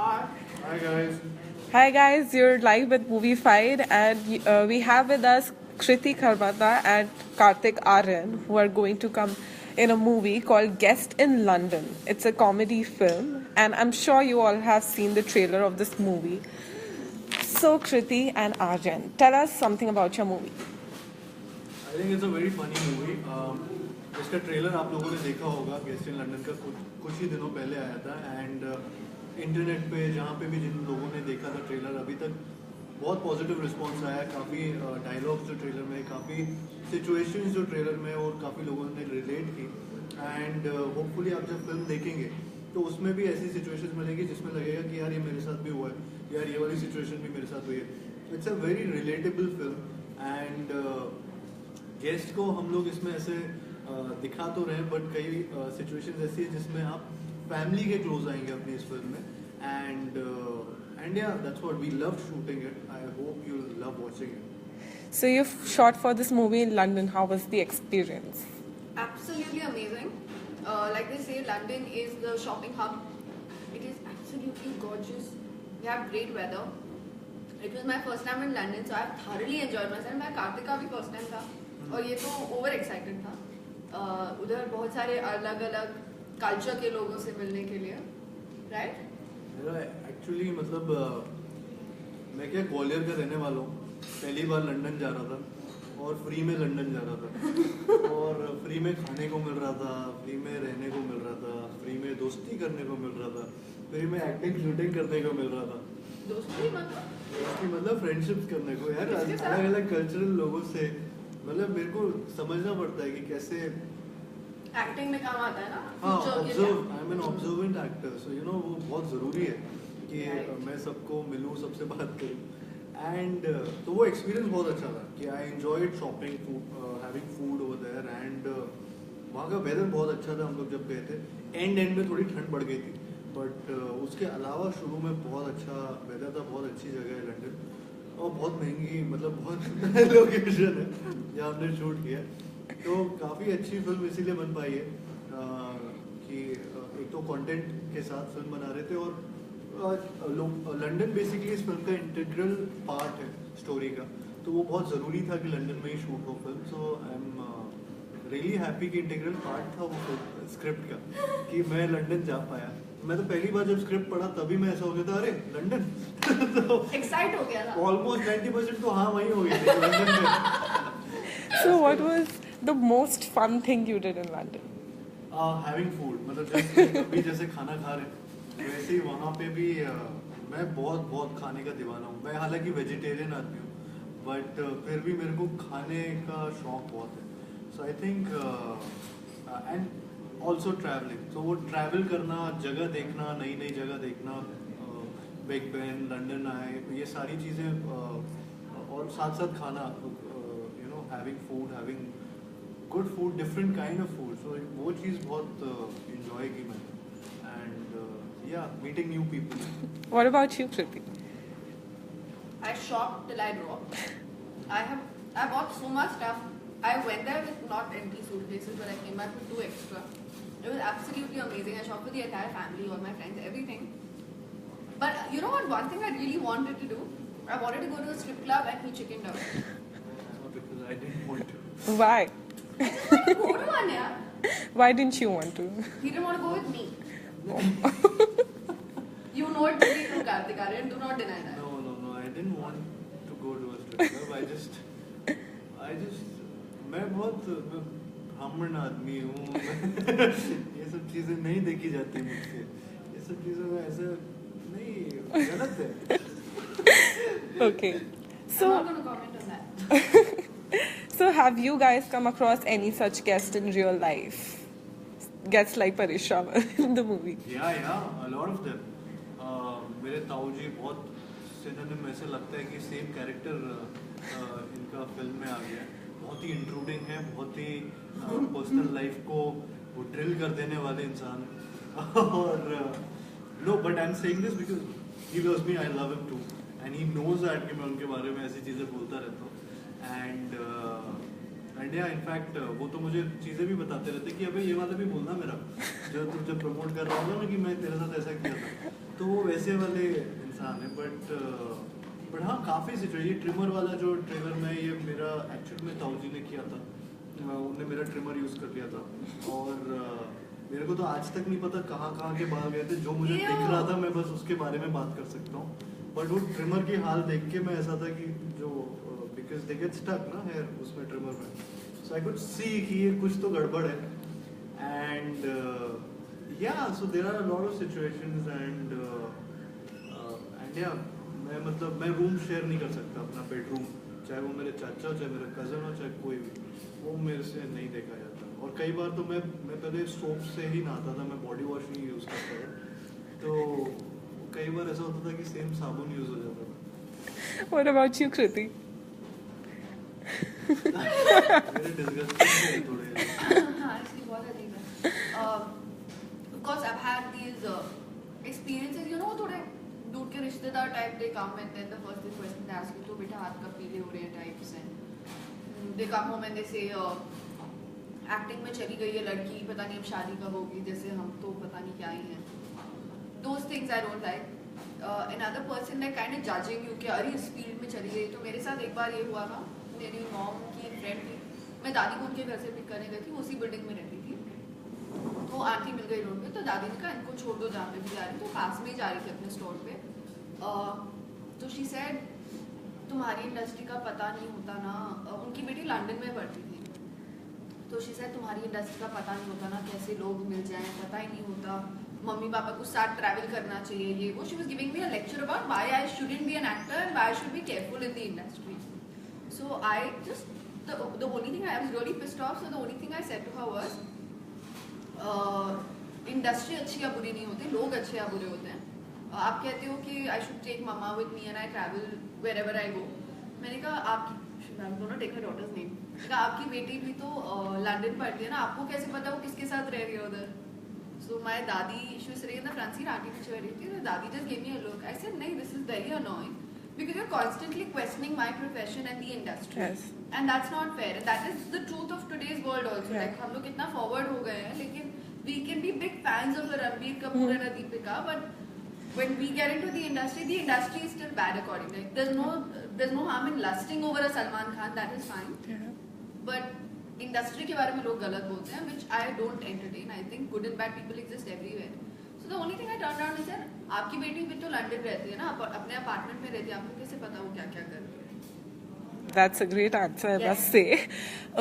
Hi guys. Hi guys, you're live with Movie Fight, and we have with us Kriti Kharbanda and Karthik Aryan, who are going to come in a movie called Guest in London. It's a comedy film, and I'm sure you all have seen the trailer of this movie. So, Kriti and Aryan, tell us something about your movie. I think it's a very funny movie. इसका trailer आप लोगों ने देखा होगा guest in London का कुछ ही दिनों पहले आया था एंड इंटरनेट पे जहाँ पे भी जिन लोगों ने देखा था ट्रेलर अभी तक बहुत पॉजिटिव रिस्पांस आया काफ़ी डायलॉग्स जो ट्रेलर में काफ़ी सिचुएशंस जो ट्रेलर में और काफ़ी लोगों ने रिलेट की एंड होपफुली आप जब फिल्म देखेंगे तो उसमें भी ऐसी सिचुएशंस मिलेगी जिसमें लगेगा कि यार ये मेरे साथ भी हुआ है यार ये वाली सिचुएशन भी मेरे साथ हुई है it's a very relatable film and guest को हम लोग इसमें ऐसे दिखा तो रहे बट कई सिचुएशंस ऐसी है जिसमें आप फैमिली के क्लोज आएंगे अपनी इस फिल्म में एंड या that's what we love shooting it I hope you love watching it So, you shot for this movie in London. How was the experience? Absolutely amazing. Like they say, London is the shopping hub. It is absolutely gorgeous. We have great weather. It was my first time in London, so I thoroughly enjoyed myself. मैं कार्तिक का भी first time था और ये तो over excited था. उधर बहुत सारे अलग अलग कल्चर के लोगों से मिलने के लिए, right? मेरा एक्चुअली मतलब मैं क्या ग्वालियर का रहने वाला हूँ पहली बार लंदन जा रहा था और फ्री में लंदन जा रहा था और फ्री में खाने को मिल रहा था फ्री में रहने को मिल रहा था फ्री में दोस्ती करने को मिल रहा था फ्री में एक्टिंग शूटिंग करने को मिल रहा था दोस्ती मतलब फ्रेंडशिप्स करने को यार अलग अलग कल्चरल लोगों से मतलब मेरे को समझना पड़ता है कि कैसे एक्टिंग में काम आता है ना हाँ observe I am an observant actor so you know वो बहुत ज़रूरी है कि मैं सबको मिलूँ सबसे बात करूँ एंड तो वो एक्सपीरियंस बहुत अच्छा था कि I enjoyed shopping having food over there and वहाँ का वेदर बहुत अच्छा था हम लोग जब गए थे एंड में थोड़ी ठंड बढ़ गई थी बट उसके अलावा शुरू में बहुत अच्छा वेदर था बहुत अच्छी जगह है लंदन और बहुत महंगी मतलब बहुत लोकेशन है जहाँ हमने शूट किया तो काफ़ी अच्छी फिल्म इसीलिए बन पाई है कि एक तो कंटेंट के साथ फिल्म बना रहे थे और लंदन बेसिकली इस फिल्म का इंटीग्रल पार्ट है स्टोरी का तो वो बहुत ज़रूरी था कि लंदन में ही शूट हो film so I am really happy कि इंटीग्रल पार्ट था वो स्क्रिप्ट का कि मैं लंदन जा पाया मैं तो पहली बार जब स्क्रिप्ट पढ़ा तभी मैं ऐसा हो गया था अरे लंदन तो एक्साइट हो गया था ऑलमोस्ट 90% तो हाँ वहीं हो गई थी लंदन में So, what was the most fun thing you did in London? Having food मतलब जैसे अभी जैसे खाना खा रहे हैं वैसे ही वहाँ पे भी मैं बहुत खाने का दीवाना हूँ मैं हालांकि वेजिटेरियन आदमी हूँ बट फिर भी मेरे को खाने का शौक बहुत है so I think and also travelling तो वो ट्रैवल करना जगह देखना नई नई जगह देखना बिग बेन लंदन आए ये सारी चीज़ें और साथ साथ खाना you know having food having good food different kind of food so वो चीज़ बहुत इंजॉय की मैंने एंड या meeting new people What about you, Kriti? I shopped till I dropped. I bought so much stuff. I went there with not empty suitcases, but I came back with 2 extra. It was absolutely amazing. I shopped with the entire family, all my friends, everything. But you know what? One thing I really wanted to do, I wanted to go to a strip club and eat chicken down. because I didn't want to. Why? I just wanted to go to one, yeah. Why didn't you want to? He didn't want to go with me. You know it to be true, Karthik Aryan. Do not deny that. No, I didn't want to go to a strip club. I just, मैं बहुत ब्राह्मण आदमी हूँ ये सब चीजें नहीं देखी जाती मुझसे ये सब चीजें में ऐसे नहीं गलत है Okay. I'm not going to comment on that. So, have you guys come across any such guest in real life? Guests like Paresh Rawal in the movie. Yeah, a lot of them. मेरे ताऊ जी बहुत synonym ऐसे लगता है कि same character इनका film में आ गया है बहुत ही इंट्रूडिंग है बहुत ही पर्सनल लाइफ को वो ड्रिल कर देने वाले इंसान और no but I am saying this because he loves me I love him too and he knows that कि मैं उनके बारे में ऐसी चीज़ें बोलता रहता हूँ एंड या इनफैक्ट वो तो मुझे चीज़ें भी बताते रहते कि अबे ये वाला भी बोलना मेरा जब प्रमोट कर रहा हूँ ना कि मैं तेरे साथ ऐसा किया था तो वो वैसे वाले इंसान है बट हाँ काफ़ी सिचुएशन, ये ट्रिमर वाला जो ट्रिगर में ये मेरा एक्चुअली में ताऊजी ने किया था, उन्होंने मेरा ट्रिमर यूज़ कर लिया था और मेरे को तो आज तक नहीं पता कहाँ कहाँ के बाल गए थे, जो मुझे दिख रहा था मैं बस उसके बारे में बात कर सकता हूँ, बट वो ट्रिमर की हाल देख के मैं ऐसा था कि जो बिकॉज दे गेट स्टक ना हेयर उसमें ट्रिमर में, सो आई कुड सी कि ये कुछ तो गड़बड़ है and yeah, so there are a lot of situations and yeah, मैं रूम शेयर नहीं कर सकता अपना बेडरूम, चाहे वो मेरे चाचा हो, चाहे मेरा कज़न हो, चाहे कोई भी, वो मेरे से नहीं देखा जाता। और कई बार तो मैं पहले सोप से ही नहाता था, मैं बॉडी वॉश नहीं यूज़ करता था, तो कई बार ऐसा होता था कि सेम साबुन यूज़ हो जाता था। What about you, Kriti? मेरे डिस्गस्टिंग है थोड़े। हाँ, इसकी बहुत अजीब है। Because I've had these experiences, you know, थोड़े दूर के रिश्तेदार type they come and then the first question they ask you तो बेटा हाथ कब पीले हो रहे हैं types and they come home and they say acting में चली गई है लड़की, पता नहीं अब शादी कब होगी, जैसे हम तो पता नहीं क्या ही हैं। Those things I don't like. Another person like kind of judging you कि अरे इस फील्ड में चली गई। तो मेरे साथ एक बार ये हुआ था, मेरी मॉम की फ्रेंड थी, मैं दादी को उनके घर से पिक करने गई थी, उसी बिल्डिंग में रहती थी, तो आंटी मिल गई रोड पे, तो दादी ने कहा इनको छोड़ दो जहाँ पे भी जा रही, तो पास में ही जा रही थी अपने स्टोर पे, तो शी सेड तुम्हारी इंडस्ट्री का पता नहीं होता ना, उनकी बेटी लंदन में पढ़ती थी, तो शी सेड तुम्हारी इंडस्ट्री का पता नहीं होता ना, कैसे लोग मिल जाएं, पता ही नहीं होता, मम्मी पापा को साथ ट्रैवल करना चाहिए, ये वो। She was giving me a lecture about why I shouldn't be an actor and why I should be careful in the industry. So I just the only thing I was really pissed off, so the only thing I said to her was industry अच्छी या बुरी नहीं होती, लोग अच्छे या बुरे होते हैं। आप कहते हो कि I should take mama with me and I travel wherever I go. मैंने कहा आपकी टेक हर डॉटर्स नेम, कहा आपकी बेटी भी तो लंदन पढ़ती है ना, आपको कैसे पता वो किसके साथ रह रही है उधर। So my dadi she was sitting in the front seat, aunty पीछे बैठी थी, तो dadi just give me a look, I said नहीं this is very annoying because you're constantly questioning my profession and the industry, Yes. and that's not fair, and that is the truth of today's world also. Yeah. Like हम लोग कितना forward हो गए हैं, लेकिन we can be big fans of Ranbir Kapoor and Deepika, but when we get into the industry is still bad according to, like there's no harm in lusting over a Salman Khan, that is fine, but industry के बारे में लोग गलत बोलते हैं, which I don't entertain. I think good and bad people exist everywhere. So the only thing I turned around and said, आपकी बेटी भी तो लंदन रहती है ना, अपने अपार्टमेंट में रहती है, आपको कैसे पता वो क्या क्या कर रही है। That's a great answer, I must say.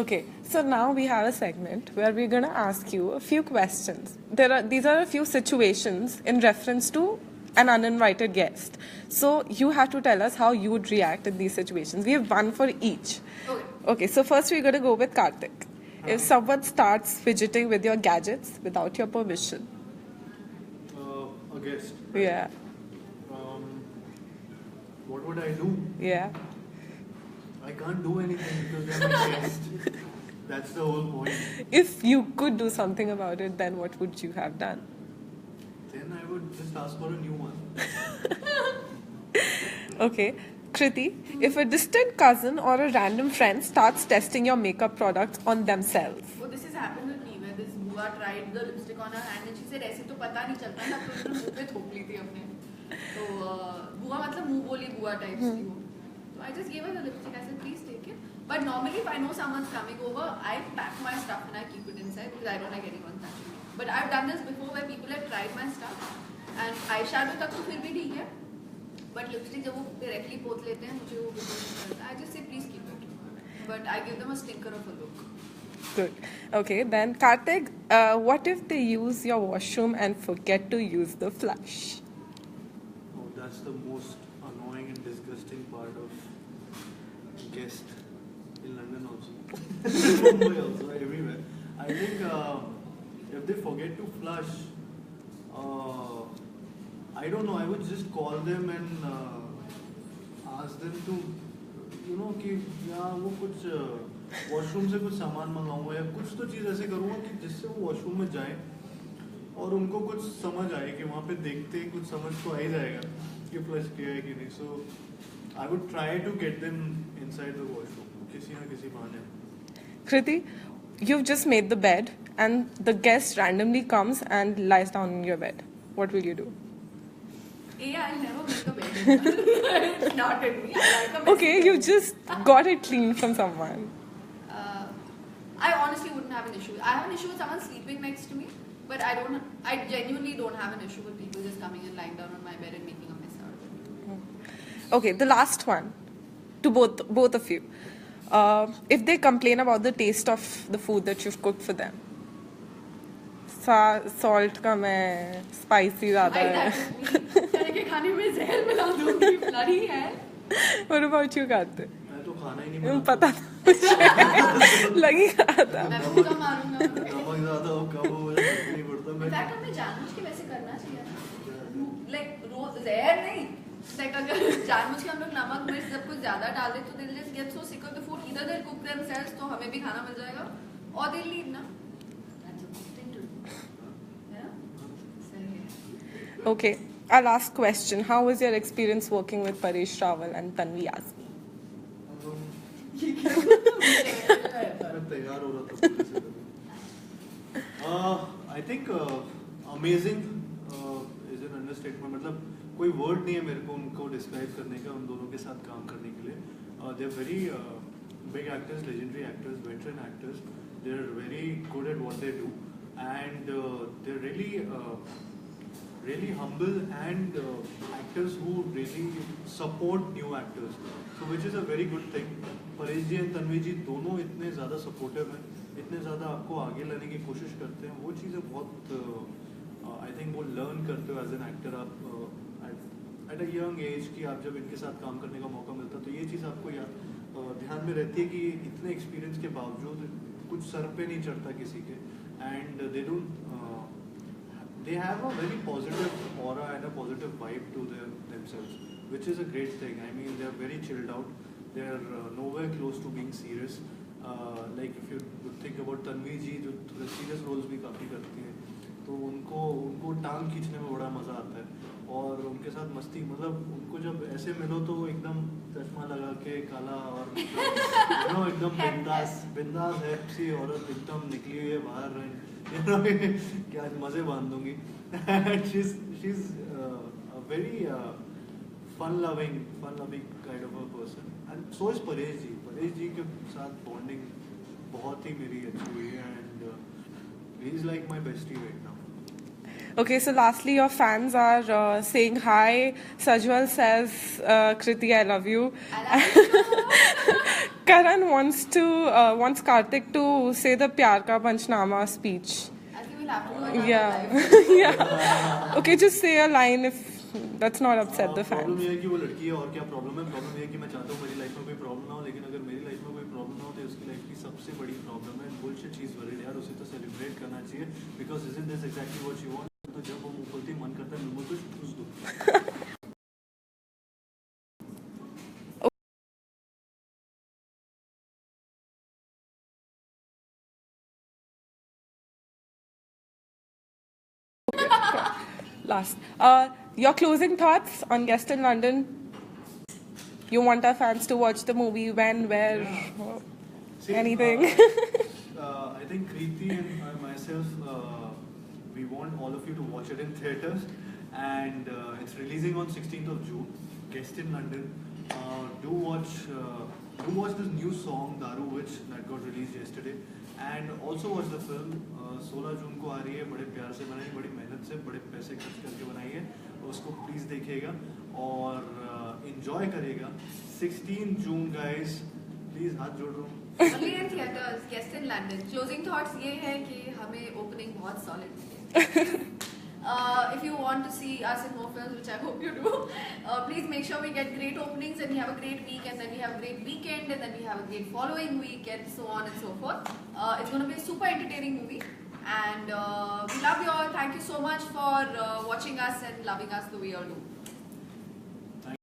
Okay, so now we have a segment where we're going to ask you a few questions. These are a few situations in reference to an uninvited guest. So you have to tell us how you would react in these situations. We have one for each. Okay, so first we're going to go with Karthik. If someone starts fidgeting with your gadgets without your permission. A guest. Yeah. What would I do? Yeah. I can't do anything because they're my guest. That's the whole point. If you could do something about it, then what would you have done? Then I would just ask for a new one. Okay. Kriti, if a distant cousin or a random friend starts testing your makeup products on themselves. So this has happened with me where this Bua tried the lipstick on her hand and she said ऐसे तो पता नहीं चलता ना, तो उसने मुंह पे थोप ली थी अपने। तो Bua मतलब मुंह बोली Bua type थी वो। So I just gave her the lipstick. I said please take it. But normally if I know someone's coming over, I pack my stuff and I keep it inside because I don't like anyone touching it. But I've done this before where people have tried my stuff and eyeshadow तक तो फिर भी ठीक है, but lipstick जब वो directly पोत लेते हैं मुझे वो बिल्कुल नहीं करता। I just say please keep it, but I give them a stinker of a look. Good. Okay, then Karthik, what if they use your washroom and forget to use the flush? Oh, that's the most annoying and disgusting part of guest in London also. Mumbai also, everywhere. I think if they forget to flush, I don't know, I would just call them and ask them to, कि या वो कुछ washroom से कुछ सामान मंगाऊंगा या कुछ तो चीज़ ऐसे करूँगा कि जिससे वो वॉशरूम में जाएं और उनको कुछ समझ आए कि वहाँ पे देखते ही कुछ समझ तो आ ही जाएगा कि फ्लश किया है कि नहीं। So I would try to get them inside the washroom किसी ना किसी बहाने। Kriti, you've just made the bed and the guest randomly comes and lies down in your bed. What will you do? Yeah, I never make a bed. It's not in me. I like a messy Okay, bed. you just got it clean from someone. I honestly wouldn't have an issue. I have an issue with someone sleeping next to me, but I genuinely don't have an issue with people just coming and lying down on my bed and making a mess out of it. Okay, the last one to both of you. If they complain about the taste of the food that you've cooked for them, salt कम है, spicy ज़्यादा Like है. that with me. तरह के खाने में जहर मिला दूंगी, bloody hell. What about you, Karthik? मैं तो खाना ही नहीं पता था मुझे. लग ही रहा था. मैं भूखा मारूंगा. नमक ज़्यादा हो कम हो मुझे फर्क नहीं पड़ता In मैं fact, हमें जानबूझ के वैसे करना चाहिए. Like रोज जहर नहीं. Like अगर जानबूझ के हम लोग नमक मिर्च सब कुछ ज्यादा डाल दे तो they'll just get so sick of the food. Either they'll cook themselves तो हमें भी खाना मिल जाएगा, or they'll leave ना. That's a good thing to do. Yeah. सही है. Okay, our last question. How was your experience working with Paresh Rawal and Tanvi Azmi? मैं तैयार हो रहा था पूरे से I think amazing is an understatement मतलब कोई वर्ड नहीं है मेरे को उनको डिस्क्राइब करने का उन दोनों के साथ काम करने के लिए they are very big actors legendary actors veteran actors they are very good at what they do and they are really humble and actors who really support new actors, so which is a very good thing. Paresh ji and Tanvi ji दोनों इतने ज़्यादा supportive हैं, इतने ज़्यादा आपको आगे लाने की कोशिश करते हैं, वो चीज़ें बहुत I think वो learn करते हो as an actor आप at a young age कि आप जब इनके साथ काम करने का मौका मिलता है तो ये चीज़ आपको ध्यान में रहती है कि इतने experience के बावजूद कुछ सर पे नहीं चढ़ता किसी के and they have a very positive aura and a positive vibe to themselves, which is a great thing. I mean, they are very chilled out. They are nowhere close to being serious. Like if you think about Tanvi ji, जो थोड़े serious roles भी काफ़ी करती हैं, तो उनको टांग खींचने में बड़ा मज़ा आता है और उनके साथ मस्ती मतलब उनको जब ऐसे मिलो तो एकदम चश्मा लगा के काला और एकदम बिंदास है सी औरत एकदम निकली हुई है बाहर क्या आज मजे बांध दूंगी she's a very fun loving kind of a person and so is Paresh जी के साथ bonding बहुत ही मेरी अच्छी हुई है and he is like my bestie right now. Okay, so lastly, your fans are saying hi. Sajwal says, Kriti, I love you. I love you. Karan wants Karthik to say the Pyar Ka Panchnama speech. I think we'll have to do it. Yeah, yeah. Okay, just say a line if that's not upset the problem fans. ये है कि वो लड़की है और क्या problem है problem ये है कि मैं चाहता हूँ मेरी लाइफ में कोई प्रॉब्लम ना हो लेकिन अगर मेरी लाइफ में कोई प्रॉब्लम ना हो तो उसकी लाइफ की सबसे बड़ी प्रॉब्लम है बुलशिट चीज वर्ल्ड यार उसे तो सेलिब्रेट करना चाहिए because isn't this exactly what she wants तो जब वो मुंह खोलती मन करता है मुंह कुछ ठूस दो Last. Your closing thoughts on Guest in London? You want our fans to watch the movie when, where, See, anything? I think Kriti and myself we want all of you to watch it in theaters and it's releasing on 16th of June. Guest in London. Do watch this new song Daru which that got released yesterday and also watch the film 16 जून को आ रही है बड़े प्यार से बनाई बड़ी मेहनत से बड़े पैसे खर्च करके बनाई है उसको प्लीज देखिएगा और एंजॉय करेगा 16 जून गाइस प्लीज हाथ जोड़ रहा हूँ Only in theaters, Guest in London. Closing thoughts ये है कि हमें opening बहुत solid milli. If you want to see us in more films, which I hope you do, please make sure we get great openings and we have a great week and then we have a great weekend and then we have a great following week and so on and so forth. It's going to be a super entertaining movie and we love you all. Thank you so much for watching us and loving us the way you all do.